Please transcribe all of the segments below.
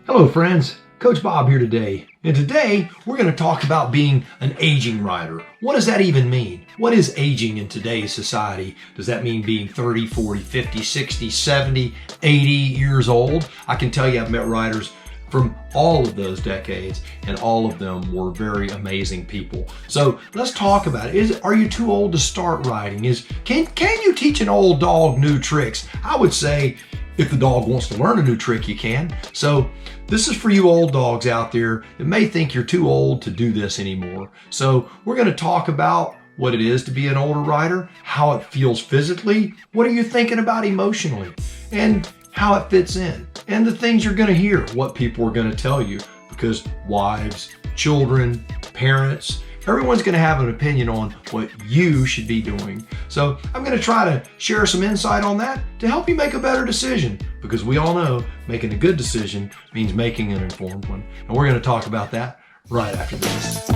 Hello friends, Coach Bob here today. And today we're going to talk about being an aging rider. What does that even mean? What is aging in today's society? Does that mean being 30, 40, 50, 60, 70, 80 years old? I can tell you I've met riders from all of those decades, and all of them were very amazing people. So let's talk about it. Are you too old to start riding? Can you teach an old dog new tricks? I would say if the dog wants to learn a new trick, you can. So this is for you old dogs out there that may think you're too old to do this anymore. So we're going to talk about what it is to be an older rider, how it feels physically, what are you thinking about emotionally, and how it fits in, and the things you're going to hear, what people are going to tell you, because wives, children, parents, everyone's going to have an opinion on what you should be doing. So I'm going to try to share some insight on that to help you make a better decision, because we all know making a good decision means making an informed one. And we're going to talk about that right after this.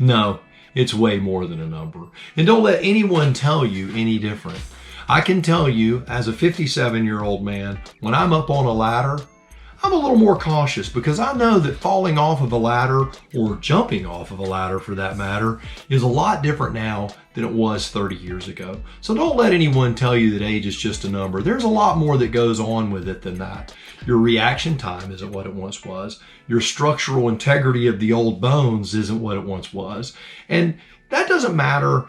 No, it's way more than a number. And don't let anyone tell you any different. I can tell you, as a 57-year-old man, when I'm up on a ladder, I'm a little more cautious, because I know that falling off of a ladder, or jumping off of a ladder for that matter, is a lot different now than it was 30 years ago. So don't let anyone tell you that age is just a number. There's a lot more that goes on with it than that. Your reaction time isn't what it once was. Your structural integrity of the old bones isn't what it once was. And that doesn't matter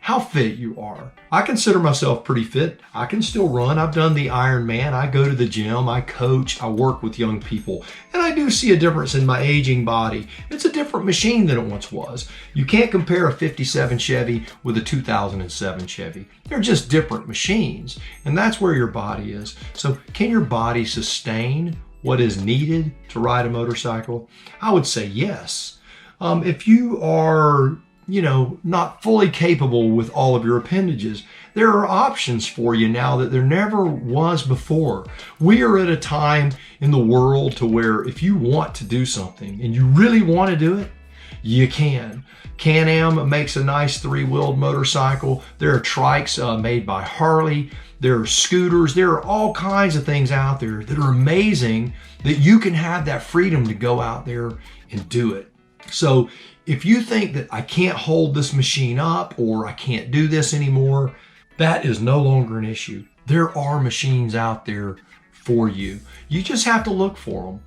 how fit you are. I consider myself pretty fit. I can still run. I've done the Ironman. I go to the gym. I coach. I work with young people. And I do see a difference in my aging body. It's a different machine than it once was. You can't compare a 57 Chevy with a 2007 Chevy. They're just different machines. And that's where your body is. So can your body sustain what is needed to ride a motorcycle? I would say yes. If you are not fully capable with all of your appendages, there are options for you now that there never was before. We are at a time in the world to where if you want to do something and you really want to do it, you can. CanAm makes a nice 3-wheeled motorcycle. There are trikes made by Harley. There are scooters. There are all kinds of things out there that are amazing, that you can have that freedom to go out there and do it. So if you think that I can't hold this machine up, or I can't do this anymore, that is no longer an issue. There are machines out there for you. You just have to look for them.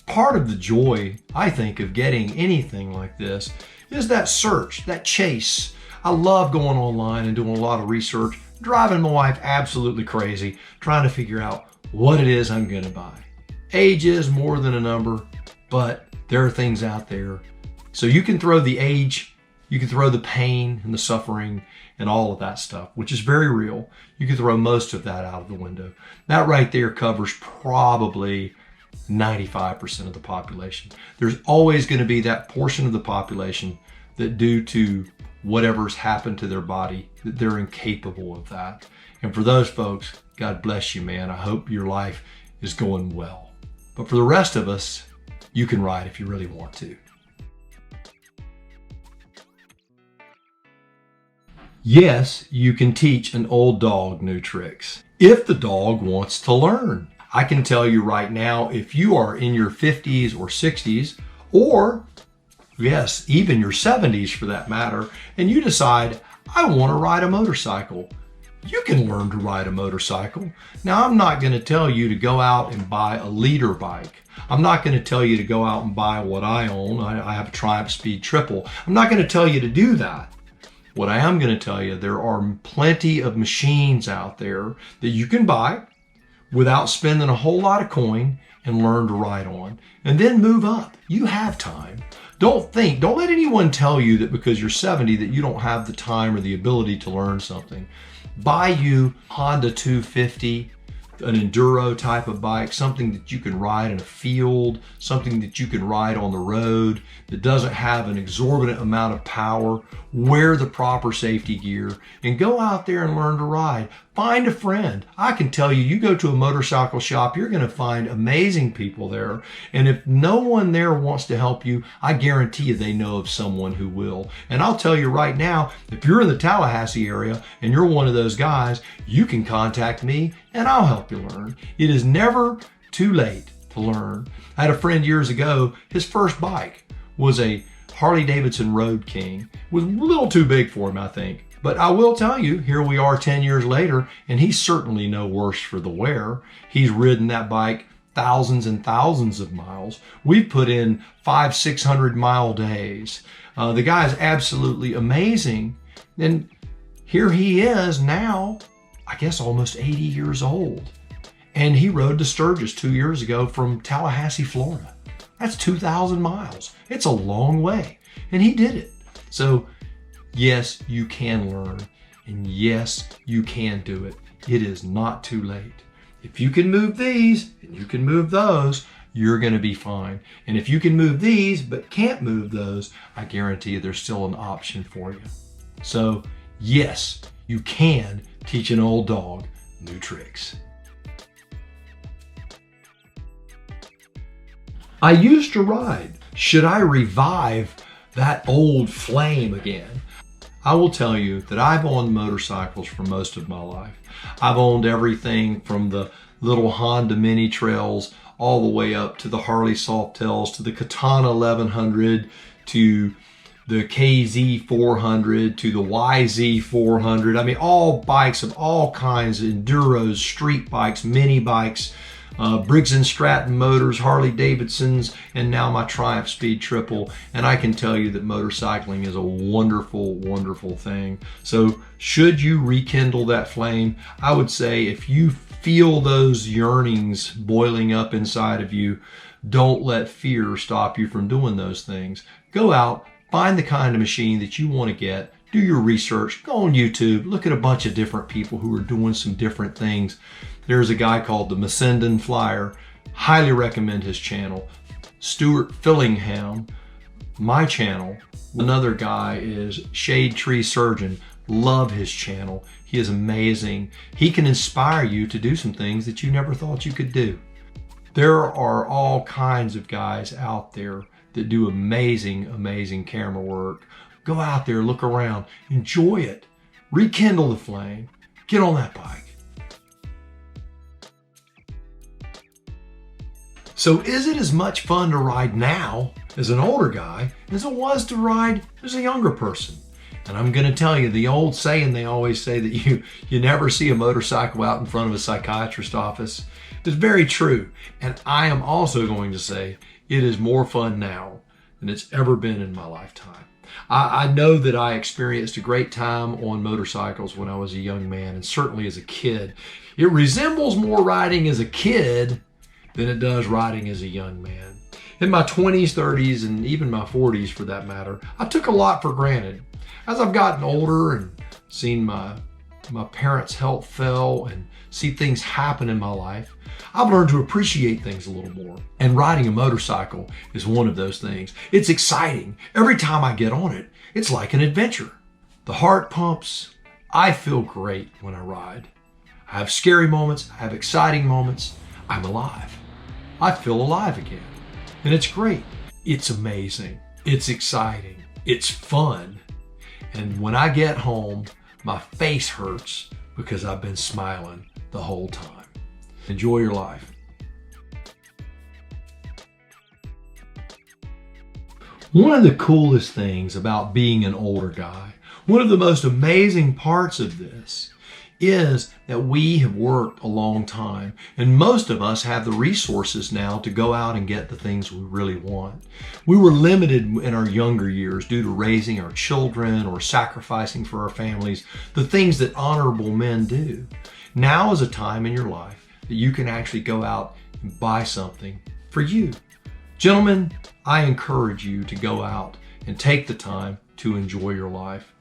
Part of the joy, I think, of getting anything like this is that search, that chase. I love going online and doing a lot of research, driving my wife absolutely crazy, trying to figure out what it is I'm going to buy. Age is more than a number, but there are things out there. So you can throw the age, you can throw the pain and the suffering and all of that stuff, which is very real. You can throw most of that out of the window. That right there covers probably 95% of the population. There's always going to be that portion of the population that, due to whatever's happened to their body, that they're incapable of that. And for those folks, God bless you, man. I hope your life is going well. But for the rest of us, you can ride if you really want to. Yes, you can teach an old dog new tricks if the dog wants to learn. I can tell you right now, if you are in your 50s or 60s, or yes, even your 70s for that matter, and you decide, I want to ride a motorcycle, you can learn to ride a motorcycle. Now, I'm not going to tell you to go out and buy a leader bike. I'm not going to tell you to go out and buy what I own. I have a Triumph Speed Triple. I'm not going to tell you to do that. What I am going to tell you, there are plenty of machines out there that you can buy without spending a whole lot of coin and learn to ride on, and then move up. You have time. Don't let anyone tell you that because you're 70 that you don't have the time or the ability to learn something. Buy you Honda 250, an enduro type of bike, something that you can ride in a field, something that you can ride on the road that doesn't have an exorbitant amount of power. Wear the proper safety gear and go out there and learn to ride. Find a friend. I can tell you, you go to a motorcycle shop, you're going to find amazing people there. And if no one there wants to help you, I guarantee you they know of someone who will. And I'll tell you right now, if you're in the Tallahassee area and you're one of those guys, you can contact me and I'll help you learn. It is never too late to learn. I had a friend years ago, his first bike was a Harley Davidson Road King. It was a little too big for him, I think. But I will tell you, here we are 10 years later, and he's certainly no worse for the wear. He's ridden that bike thousands and thousands of miles. We've put in 500-600 mile days. The guy is absolutely amazing. And here he is now, I guess almost 80 years old. And he rode to Sturgis 2 years ago from Tallahassee, Florida. That's 2,000 miles. It's a long way. And he did it. So yes, you can learn. And yes, you can do it. It is not too late. If you can move these and you can move those, you're going to be fine. And if you can move these but can't move those, I guarantee you there's still an option for you. So yes, you can teach an old dog new tricks. I used to ride. Should I revive that old flame again? I will tell you that I've owned motorcycles for most of my life. I've owned everything from the little Honda mini trails all the way up to the Harley Softails, to the Katana 1100, to the KZ 400, to the YZ 400. I mean, all bikes of all kinds, enduros, street bikes, mini bikes, Briggs & Stratton motors, Harley Davidsons, and now my Triumph Speed Triple. And I can tell you that motorcycling is a wonderful, wonderful thing. So should you rekindle that flame, I would say if you feel those yearnings boiling up inside of you, don't let fear stop you from doing those things. Go out, find the kind of machine that you want to get, do your research, go on YouTube, look at a bunch of different people who are doing some different things. There's a guy called the Macendon Flyer. Highly recommend his channel. Stuart Fillingham, my channel. Another guy is Shade Tree Surgeon. Love his channel. He is amazing. He can inspire you to do some things that you never thought you could do. There are all kinds of guys out there that do amazing, amazing camera work. Go out there, look around, enjoy it. Rekindle the flame. Get on that bike. So is it as much fun to ride now as an older guy as it was to ride as a younger person? And I'm going to tell you, the old saying they always say that you never see a motorcycle out in front of a psychiatrist's office is very true. And I am also going to say it is more fun now than it's ever been in my lifetime. I know that I experienced a great time on motorcycles when I was a young man, and certainly as a kid. It resembles more riding as a kid than it does riding as a young man. In my 20s, 30s, and even my 40s for that matter, I took a lot for granted. As I've gotten older and seen my parents' health fail and see things happen in my life, I've learned to appreciate things a little more. And riding a motorcycle is one of those things. It's exciting. Every time I get on it, it's like an adventure. The heart pumps. I feel great when I ride. I have scary moments. I have exciting moments. I'm alive. I feel alive again. And it's great. It's amazing. It's exciting. It's fun. And when I get home, my face hurts because I've been smiling the whole time. Enjoy your life. One of the coolest things about being an older guy, one of the most amazing parts of this, is that we have worked a long time, and most of us have the resources now to go out and get the things we really want. We were limited in our younger years due to raising our children or sacrificing for our families, the things that honorable men do. Now is a time in your life that you can actually go out and buy something for you. Gentlemen, I encourage you to go out and take the time to enjoy your life.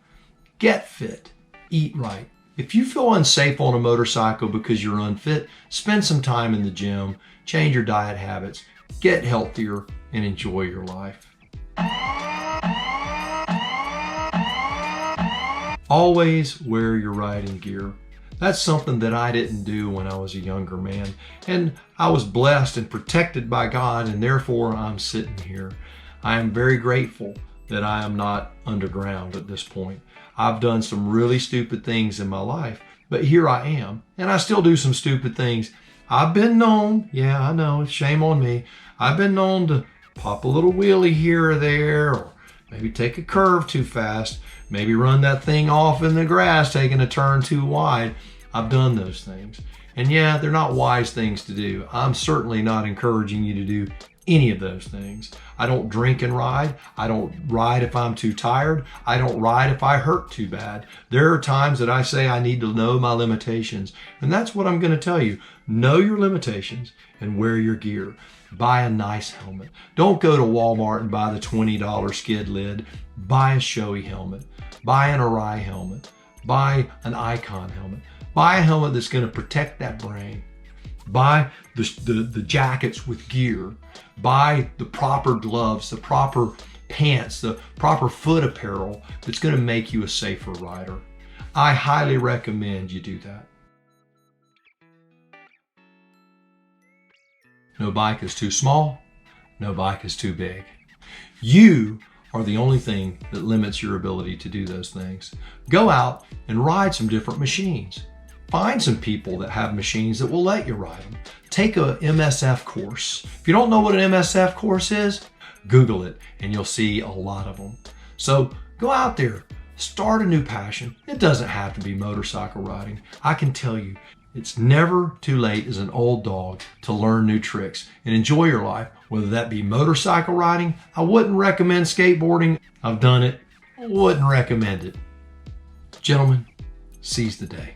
Get fit, eat right. If you feel unsafe on a motorcycle because you're unfit, spend some time in the gym, change your diet habits, get healthier, and enjoy your life. Always wear your riding gear. That's something that I didn't do when I was a younger man. And I was blessed and protected by God, and therefore I'm sitting here. I am very grateful that I am not underground at this point. I've done some really stupid things in my life, but here I am, and I still do some stupid things. I've been known, yeah, I know, shame on me. I've been known to pop a little wheelie here or there, or maybe take a curve too fast, maybe run that thing off in the grass taking a turn too wide. I've done those things. And yeah, they're not wise things to do. I'm certainly not encouraging you to do any of those things. I don't drink and ride. I don't ride if I'm too tired. I don't ride if I hurt too bad. There are times that I say I need to know my limitations. And that's what I'm going to tell you. Know your limitations and wear your gear. Buy a nice helmet. Don't go to Walmart and buy the $20 skid lid. Buy a Shoei helmet. Buy an Arai helmet. Buy an Icon helmet. Buy a helmet that's going to protect that brain. Buy the jackets with gear. Buy the proper gloves, the proper pants, the proper foot apparel that's going to make you a safer rider. I highly recommend you do that. No bike is too small. No bike is too big. You are the only thing that limits your ability to do those things. Go out and ride some different machines. Find some people that have machines that will let you ride them. Take a MSF course. If you don't know what an MSF course is, Google it and you'll see a lot of them. So go out there, start a new passion. It doesn't have to be motorcycle riding. I can tell you, it's never too late as an old dog to learn new tricks and enjoy your life, whether that be motorcycle riding. I wouldn't recommend skateboarding. I've done it. Wouldn't recommend it. Gentlemen, seize the day.